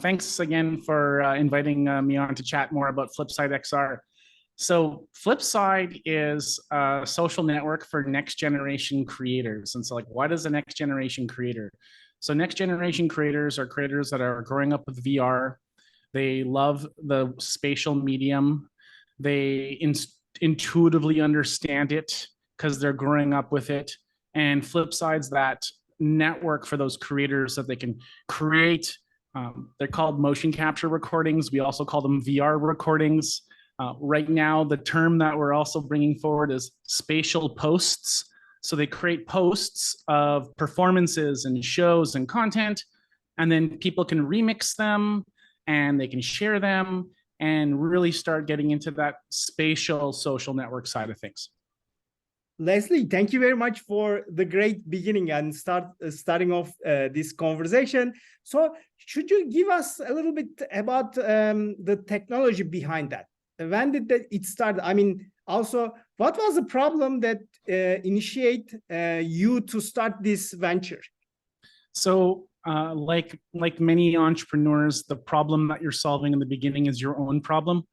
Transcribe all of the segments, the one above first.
Thanks again for inviting me on to chat more about Flipside XR. So Flipside is a social network for next generation creators. And so like, what is a next generation creator? So next generation creators are creators that are growing up with VR. They love the spatial medium. They intuitively understand it because they're growing up with it. And Flipside's that network for those creators that they can create. They're called motion capture recordings. We also call them VR recordings. Right now, the term that we're also bringing forward is spatial posts. So they create posts of performances and shows and content, and then people can remix them and they can share them and really start getting into that spatial social network side of things. Lesley, thank you very much for the great beginning and starting off this conversation. So should you give us a little bit about the technology behind that? When did it start? I mean, also, what was the problem that initiate you to start this venture? So like many entrepreneurs, the problem that you're solving in the beginning is your own problem.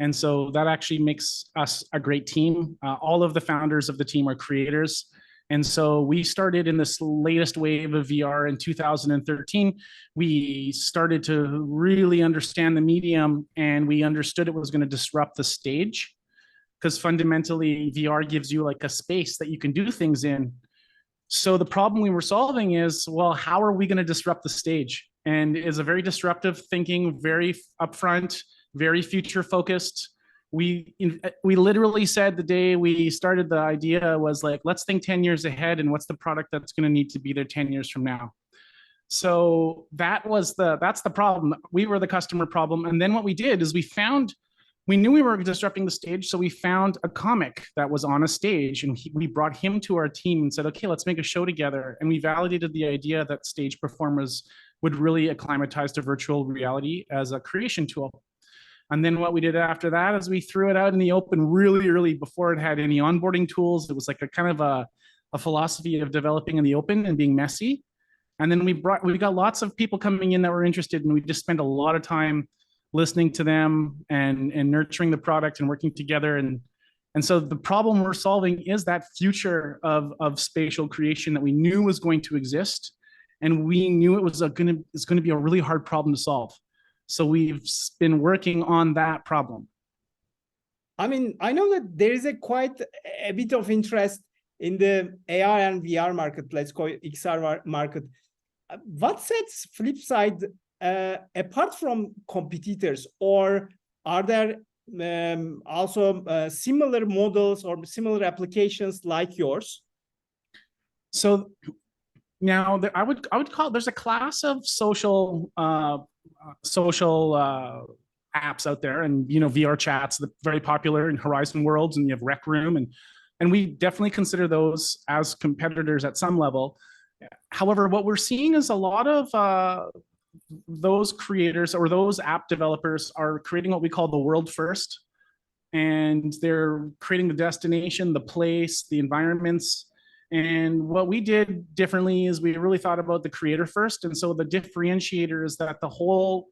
And so that actually makes us a great team. All of the founders of the team are creators. And so we started in this latest wave of VR in 2013. We started to really understand the medium, and we understood it was going to disrupt the stage, because fundamentally VR gives you like a space that you can do things in. So the problem we were solving is, well, how are we going to disrupt the stage? And it's a very disruptive thinking, very upfront, very future focused. We literally said the day we started the idea was like, let's think 10 years ahead and what's the product that's going to need to be there 10 years from now. So that's the problem. We were the customer problem. And then what we did is we knew we were disrupting the stage. So we found a comic that was on a stage, and we brought him to our team and said, okay, let's make a show together. And we validated the idea that stage performers would really acclimatize to virtual reality as a creation tool. And then what we did after that is we threw it out in the open really early before it had any onboarding tools. It was like a kind of a philosophy of developing in the open and being messy. And then we got lots of people coming in that were interested, and we just spent a lot of time listening to them and nurturing the product and working together. And so the problem we're solving is that future of spatial creation that we knew was going to exist. And we knew it was going to be a really hard problem to solve. So we've been working on that problem. I mean, I know that there is quite a bit of interest in the AR and VR market, let's call it XR market. What sets Flipside apart from competitors, or are there also similar models or similar applications like yours? So now I would call there's a class of social apps out there, and VR chats, very popular in Horizon Worlds, and you have Rec Room, and we definitely consider those as competitors at some level. However, what we're seeing is a lot of those creators or those app developers are creating what we call the world first, and they're creating the destination, the place, the environments. And what we did differently is we really thought about the creator first. And so the differentiator is that the whole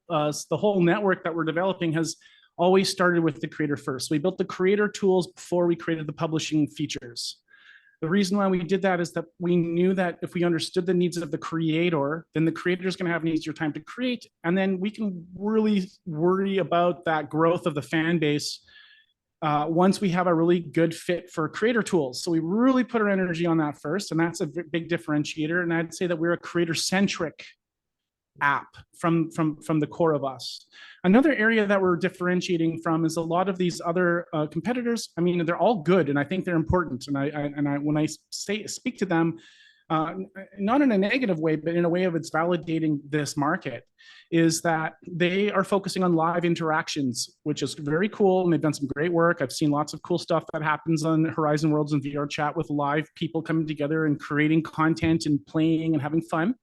network that we're developing has always started with the creator first. We built the creator tools before we created the publishing features. The reason why we did that is that we knew that if we understood the needs of the creator, then the creator is going to have an easier time to create. And then we can really worry about that growth of the fan base once we have a really good fit for creator tools. So we really put our energy on that first, and that's a big differentiator. And I'd say that we're a creator-centric app from the core of us. Another area that we're differentiating from is a lot of these other competitors. I mean, they're all good, and I think they're important. And when I speak to them, not in a negative way, but in a way of it's validating this market, is that they are focusing on live interactions, which is very cool. And they've done some great work. I've seen lots of cool stuff that happens on Horizon Worlds and VR chat with live people coming together and creating content and playing and having fun.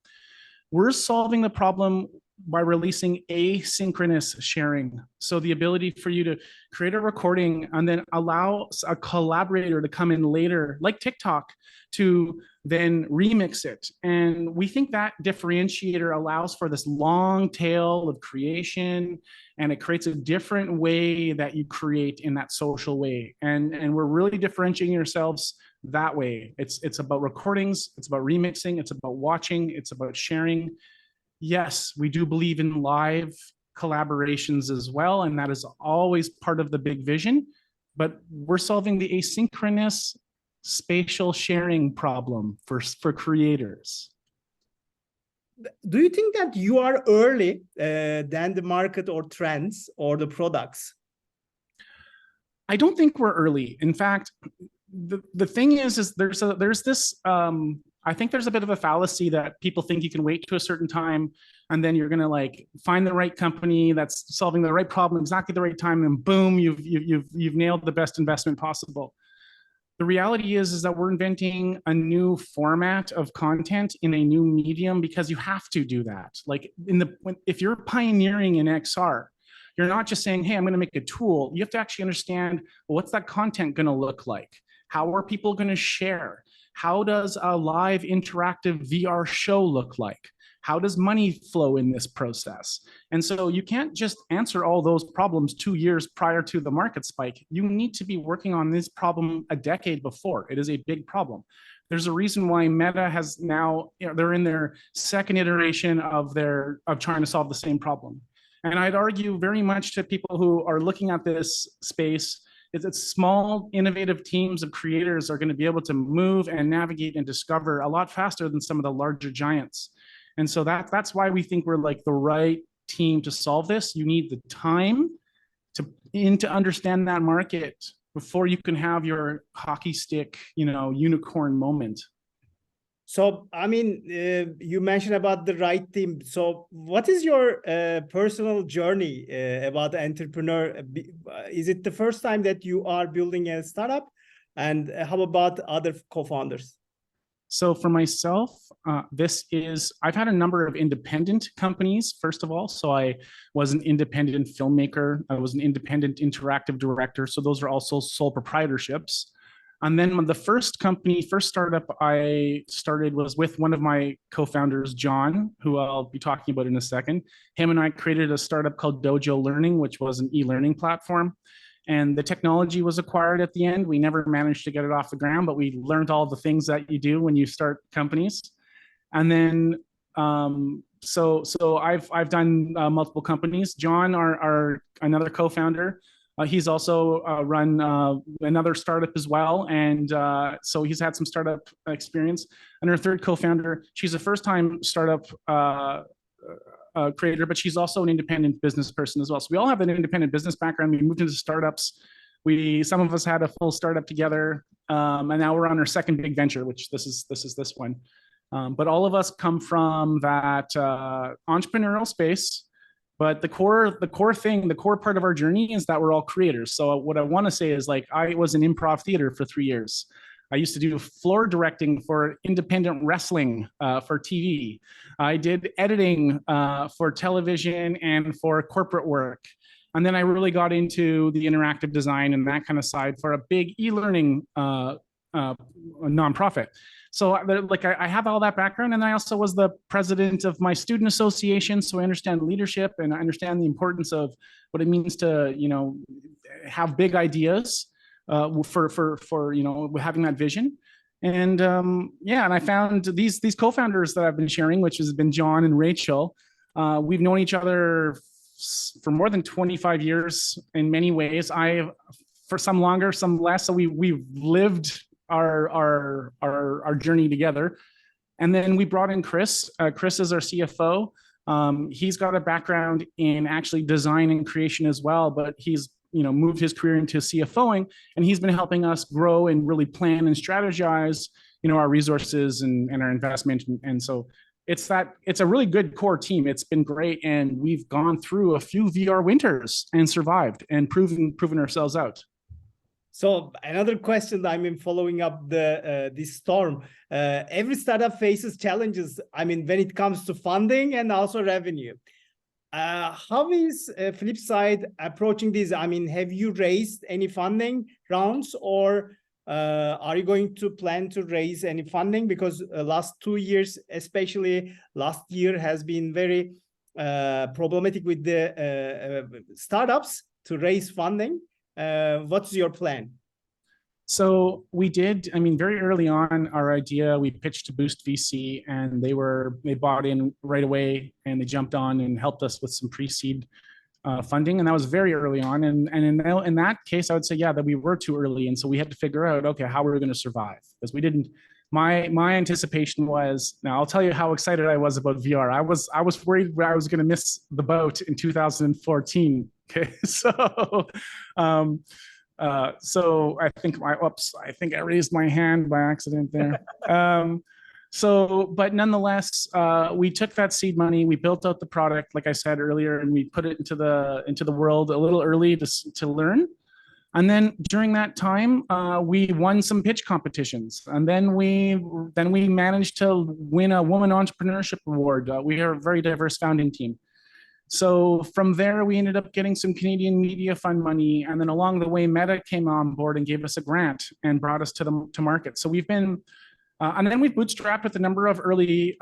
We're solving the problem by releasing asynchronous sharing. So the ability for you to create a recording and then allow a collaborator to come in later, like TikTok, to then remix it. And we think that differentiator allows for this long tail of creation, and it creates a different way that you create in that social way. And we're really differentiating ourselves that way. It's about recordings, it's about remixing, it's about watching, it's about sharing. Yes, we do believe in live collaborations as well, and that is always part of the big vision, but we're solving the asynchronous spatial sharing problem for creators. Do you think that you are early than the market or trends or the products? I don't think we're early. In fact, the thing is there's this I think there's a bit of a fallacy that people think you can wait to a certain time and then you're going to like find the right company that's solving the right problem exactly the right time, and boom, you've nailed the best investment possible. The reality is that we're inventing a new format of content in a new medium because you have to do that. Like if you're pioneering in XR, you're not just saying, hey, I'm going to make a tool. You have to actually understand, well, what's that content going to look like? How are people going to share? How does a live interactive VR show look like? How does money flow in this process? And so you can't just answer all those problems 2 years prior to the market spike. You need to be working on this problem a decade before. It is a big problem. There's a reason why Meta has now, they're in their second iteration of trying to solve the same problem. And I'd argue very much to people who are looking at this space, is that small, innovative teams of creators are going to be able to move and navigate and discover a lot faster than some of the larger giants. And so that's why we think we're like the right team to solve this. You need the time to understand that market before you can have your hockey stick, unicorn moment. So, I mean, you mentioned about the right team. So what is your personal journey about entrepreneur? Is it the first time that you are building a startup? And how about other co-founders? So for myself, I've had a number of independent companies, first of all. So I was an independent filmmaker. I was an independent interactive director. So those are also sole proprietorships. And then the first startup I started was with one of my co-founders, John, who I'll be talking about in a second. Him and I created a startup called Dojo Learning, which was an e-learning platform. And the technology was acquired at the end. We never managed to get it off the ground, but we learned all the things that you do when you start companies. And then, so I've done multiple companies. John, our another co-founder, he's also run another startup as well. And so he's had some startup experience. And our third co-founder, she's a first-time startup creator, but she's also an independent business person as well. So we all have an independent business background. We moved into startups. Some of us had a full startup together, and now we're on our second big venture, which this is this one. But all of us come from that entrepreneurial space. But the core part of our journey is that we're all creators. So what I want to say is, like, I was in improv theater for 3 years. I used to do floor directing for independent wrestling for TV. I did editing for television and for corporate work. And then I really got into the interactive design and that kind of side for a big e-learning nonprofit. So like I have all that background, and I also was the president of my student association. So I understand leadership and I understand the importance of what it means to, have big ideas for having that vision. And and I found these co-founders that I've been sharing, which has been John and Rachel. We've known each other for more than 25 years in many ways. For some longer, some less. So we've lived our journey together. And then we brought in Chris. Chris is our CFO. He's got a background in actually design and creation as well, but he's moved his career into CFOing, and he's been helping us grow and really plan and strategize, our resources and our investment. And so it's a really good core team. It's been great, and we've gone through a few VR winters and survived and proven ourselves out. So another question, following up this storm, every startup faces challenges, when it comes to funding and also revenue. how is Flipside approaching this? I mean, have you raised any funding rounds, or are you going to plan to raise any funding? Because last 2 years, especially last year, has been very problematic with the startups to raise funding. What's your plan? So we did, I mean, very early on, our idea, we pitched to Boost VC, and they bought in right away, and they jumped on and helped us with some pre-seed funding. And that was very early on. And in that case, I would say, yeah, that we were too early. And so we had to figure out, okay, how we were going to survive, because we didn't, my anticipation was, now I'll tell you how excited I was about VR. I was worried I was going to miss the boat in 2014. Okay. So I think I think I raised my hand by accident there. But nonetheless, we took that seed money, we built out the product, like I said earlier, and we put it into the world a little early to learn. And then during that time, we won some pitch competitions, and then we managed to win a Woman Entrepreneurship Award. We are a very diverse founding team. So from there, we ended up getting some Canadian Media Fund money, and then along the way, Meta came on board and gave us a grant and brought us to market. So we've been, and then we've bootstrapped with a number of early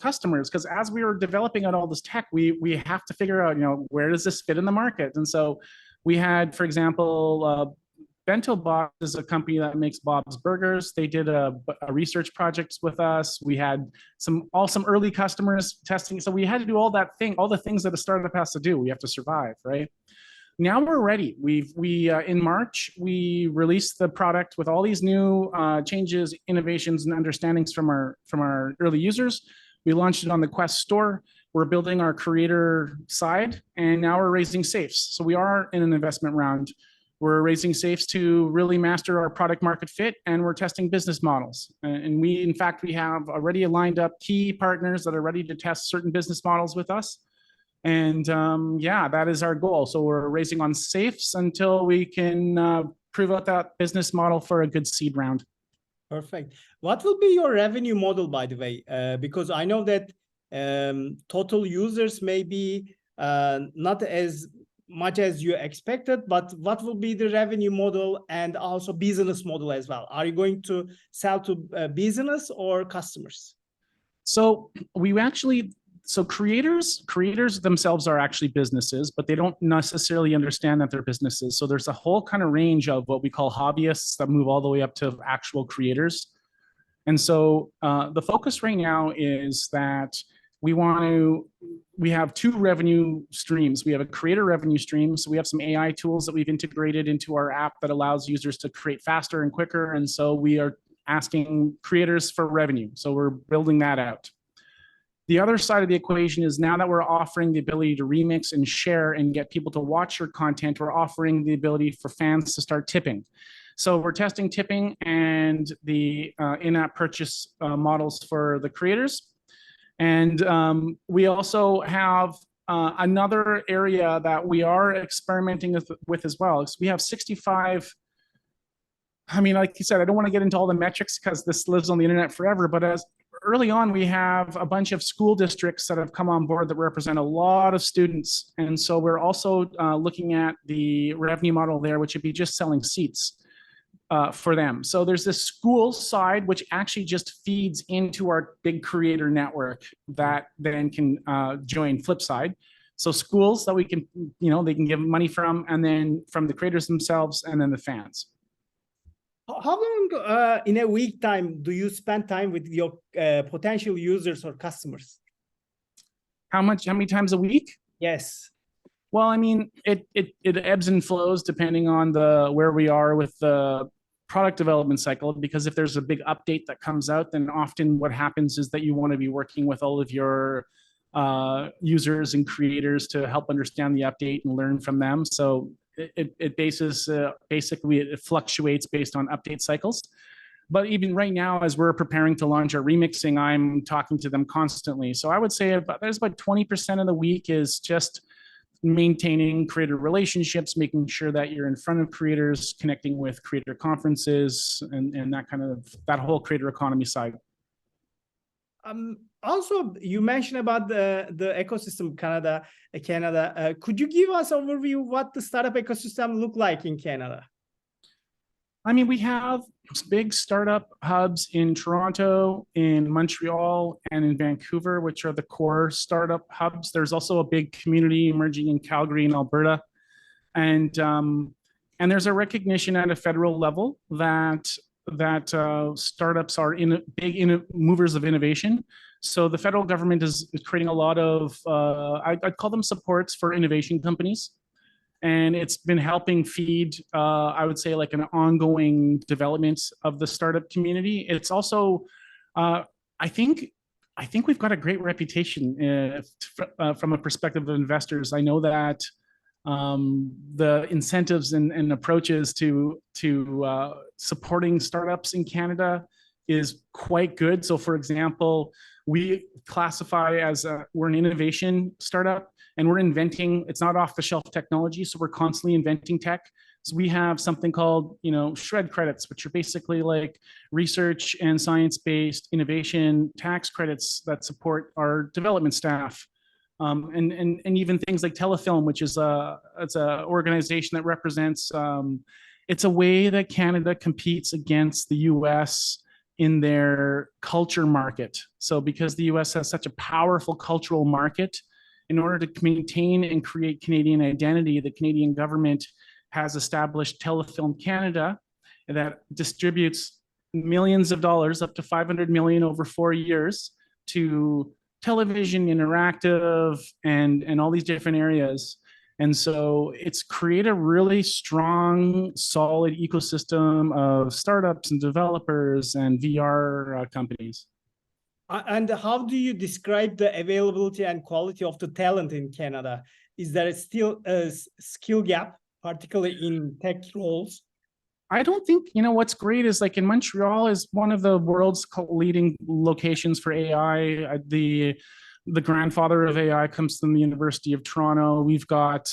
customers, because as we were developing out all this tech, we have to figure out, where does this fit in the market? And so we had, for example, Bento Box is a company that makes Bob's Burgers. They did a research project with us. We had some early customers testing. So we had to do all the things that a startup has to do. We have to survive, right? Now we're ready. In March, we released the product with all these new changes, innovations, and understandings from our early users. We launched it on the Quest store. We're building our creator side, and now we're raising safes. So we are in an investment round. We're raising safes to really master our product market fit, and we're testing business models. And in fact, we have already lined up key partners that are ready to test certain business models with us. And yeah, that is our goal. So we're raising on safes until we can prove out that business model for a good seed round. Perfect. What will be your revenue model, by the way? Because I know that total users may be not as much as you expected, but what will be the revenue model and also business model as well? Are you going to sell to business or customers? So creators themselves are actually businesses, but they don't necessarily understand that they're businesses. So there's a whole kind of range of what we call hobbyists that move all the way up to actual creators. And so the focus right now is that we have two revenue streams. We have a creator revenue stream. So we have some AI tools that we've integrated into our app that allows users to create faster and quicker. And so we are asking creators for revenue. So we're building that out. The other side of the equation is, now that we're offering the ability to remix and share and get people to watch your content, we're offering the ability for fans to start tipping. So we're testing tipping and the in-app purchase models for the creators. And we also have another area that we are experimenting with as well. So we have 65, I mean, like you said, I don't want to get into all the metrics because this lives on the internet forever, but as early on, we have a bunch of school districts that have come on board that represent a lot of students. And so we're also looking at the revenue model there, which would be just selling seats for them. So there's this school side, which actually just feeds into our big creator network that then can join Flipside. So schools that we can, they can give money from, and then from the creators themselves, and then the fans. How long in a week time do you spend time with your potential users or customers? How many times a week? Yes. Well, I mean, it ebbs and flows depending on where we are with the product development cycle, because if there's a big update that comes out, then often what happens is that you want to be working with all of your users and creators to help understand the update and learn from them. So basically it fluctuates based on update cycles. But even right now, as we're preparing to launch our remixing, I'm talking to them constantly. So I would say there's about 20% of the week is just maintaining creator relationships, making sure that you're in front of creators, connecting with creator conferences, and that whole creator economy side. Also, you mentioned about the ecosystem Canada. Could you give us overview what the startup ecosystem look like in Canada? I mean, we have big startup hubs in Toronto, in Montreal, and in Vancouver, which are the core startup hubs. There's also a big community emerging in Calgary and Alberta. And there's a recognition at a federal level that startups are big movers of innovation. So the federal government is creating a lot of I'd call them supports for innovation companies, and it's been helping feed I would say like an ongoing development of the startup community. It's also I think we've got a great reputation from a perspective of investors. I know that the incentives and approaches to supporting startups in Canada is quite good. So, for example, we classify as we're an innovation startup, and we're inventing. It's not off the shelf technology, so we're constantly inventing tech. So we have something called, shred credits, which are basically like research and science-based innovation tax credits that support our development staff. And even things like Telefilm, which is it's an organization that represents. It's a way that Canada competes against the U.S. in their culture market. So because the U.S. has such a powerful cultural market, in order to maintain and create Canadian identity, the Canadian government has established Telefilm Canada that distributes millions of dollars, up to 500 million over 4 years, to television, interactive, and all these different areas. And so it's created a really strong, solid ecosystem of startups and developers and VR companies. And how do you describe the availability and quality of the talent in Canada? Is there still a skill gap, particularly in tech roles? I don't think, what's great is like in Montreal is one of the world's leading locations for AI. The grandfather of AI comes from the University of Toronto. We've got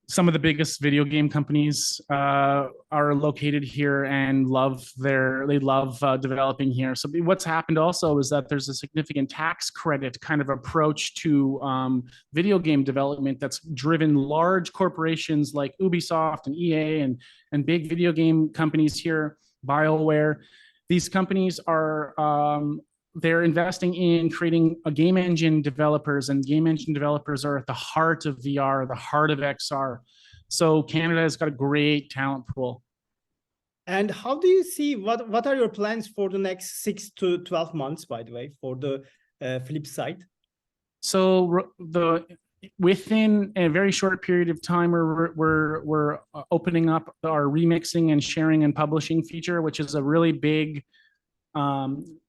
some of the biggest video game companies are located here and they love developing here. So what's happened also is that there's a significant tax credit kind of approach to video game development that's driven large corporations like Ubisoft and EA and big video game companies here, BioWare. These companies are they're investing in creating a game engine developers, and game engine developers are at the heart of VR, the heart of XR. So Canada has got a great talent pool. And how do you see, what are your plans for the next 6 to 12 months, by the way, for the Flipside? So within a very short period of time, we're opening up our remixing and sharing and publishing feature, which is a really big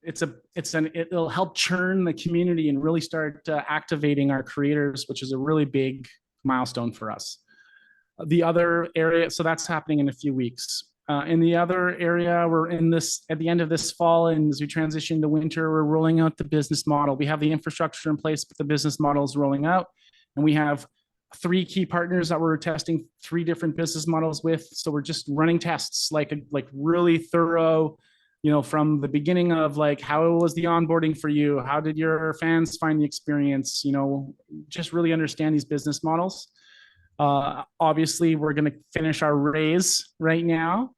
it'll help churn the community and really start activating our creators, which is a really big milestone for us. The other area, so that's happening in a few weeks. In the other area, we're at the end of this fall, and as we transition to winter, we're rolling out the business model. We have the infrastructure in place, but the business model is rolling out, and we have 3 key partners that we're testing 3 different business models with. So we're just running tests, like really thorough. From the beginning of like, how was the onboarding for you? How did your fans find the experience? Just really understand these business models. Obviously, we're going to finish our raise right now.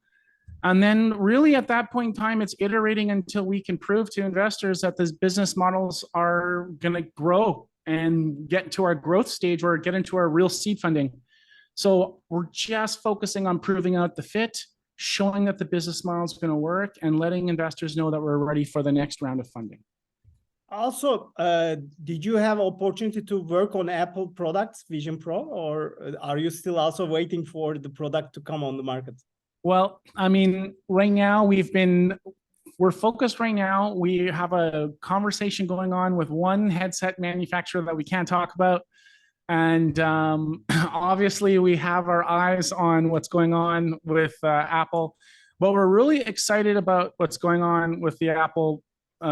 And then really at that point in time, it's iterating until we can prove to investors that these business models are going to grow and get to our growth stage or get into our real seed funding. So we're just focusing on proving out the fit, showing that the business model is going to work, and letting investors know that we're ready for the next round of funding. Also, did you have opportunity to work on Apple products, Vision Pro, or are you still also waiting for the product to come on the market? Well, I mean, right now we're focused right now. We have a conversation going on with one headset manufacturer that we can't talk about. And obviously, we have our eyes on what's going on with Apple. But we're really excited about what's going on with the Apple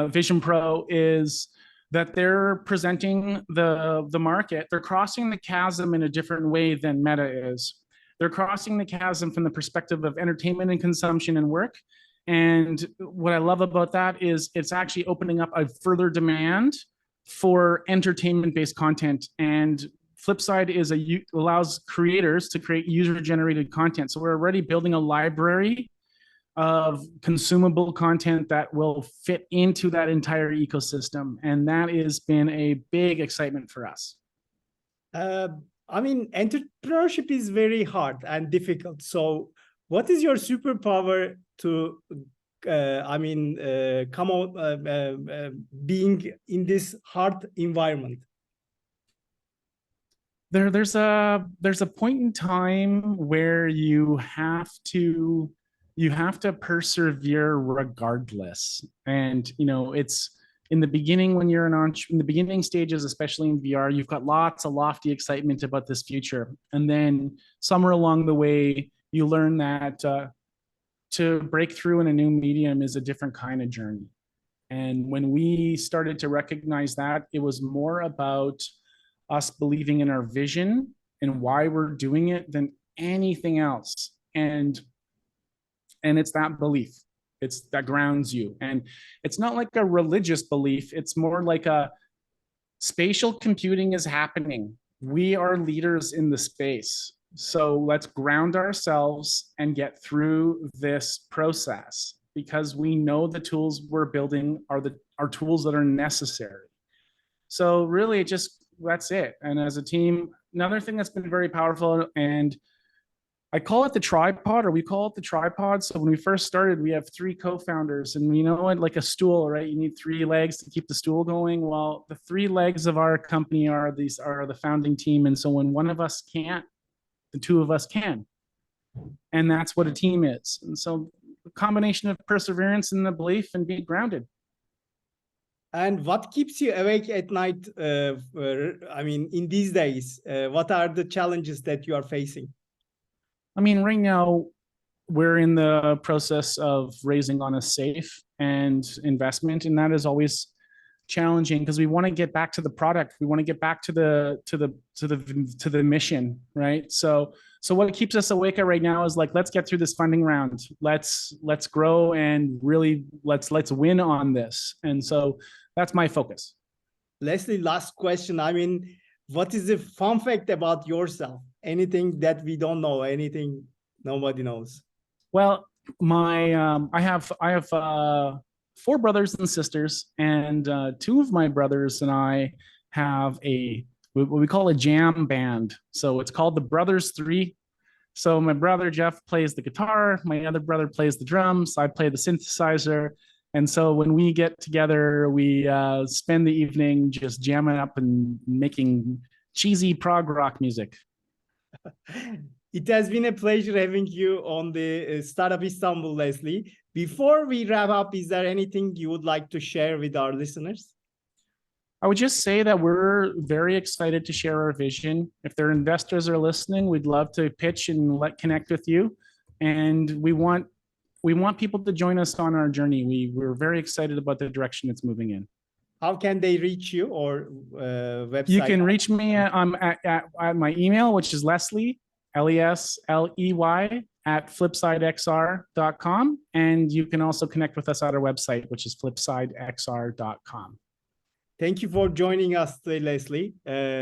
Vision Pro is that they're presenting the market. They're crossing the chasm in a different way than Meta is. They're crossing the chasm from the perspective of entertainment and consumption and work. And what I love about that is it's actually opening up a further demand for entertainment-based content. And Flipside allows creators to create user-generated content. So we're already building a library of consumable content that will fit into that entire ecosystem. And that has been a big excitement for us. I mean, entrepreneurship is very hard and difficult. So what is your superpower to, come out being in this hard environment? There's a point in time where you have to persevere regardless. And it's in the beginning, when you're in the beginning stages, especially in VR, you've got lots of lofty excitement about this future. And then somewhere along the way, you learn that to break through in a new medium is a different kind of journey. And when we started to recognize that, it was more about us believing in our vision and why we're doing it than anything else. And it's that belief. It's that grounds you. And it's not like a religious belief. It's more like a spatial computing is happening. We are leaders in the space. So let's ground ourselves and get through this process, because we know the tools we're building are tools that are necessary. So really that's it. And as a team, another thing that's been very powerful, and I call it the tripod, or we call it the tripod. So when we first started, we have 3 co-founders, and like a stool, right? You need 3 legs to keep the stool going. Well, the 3 legs of our company are the founding team. And so when one of us can't, the 2 of us can. And that's what a team is. And so a combination of perseverance and the belief and being grounded. And what keeps you awake at night? In these days, what are the challenges that you are facing? I mean, right now, we're in the process of raising on a safe and investment, and that is always challenging because we want to get back to the product. We want to get back to the mission, right? So what keeps us awake right now is like, let's get through this funding round. Let's grow and really let's win on this. And so that's my focus. Lesley, last question. I mean, what is the fun fact about yourself? Anything that we don't know, anything nobody knows? Well, I have 4 brothers and sisters, and 2 of my brothers and I have what we call a jam band. So it's called the Brothers 3. So my brother Jeff plays the guitar, my other brother plays the drums, I play the synthesizer. And so when we get together, we spend the evening just jamming up and making cheesy prog rock music. It has been a pleasure having you on the Startup Istanbul, Lesley. Before we wrap up, is there anything you would like to share with our listeners? I would just say that we're very excited to share our vision. If there are investors are listening, we'd love to pitch and connect with you. And we want people to join us on our journey. We're very excited about the direction it's moving in. How can they reach you, or website? You can reach me at my email, which is Lesley, Lesley, at flipsidexr.com. And you can also connect with us at our website, which is flipsidexr.com. Thank you for joining us today, Lesley.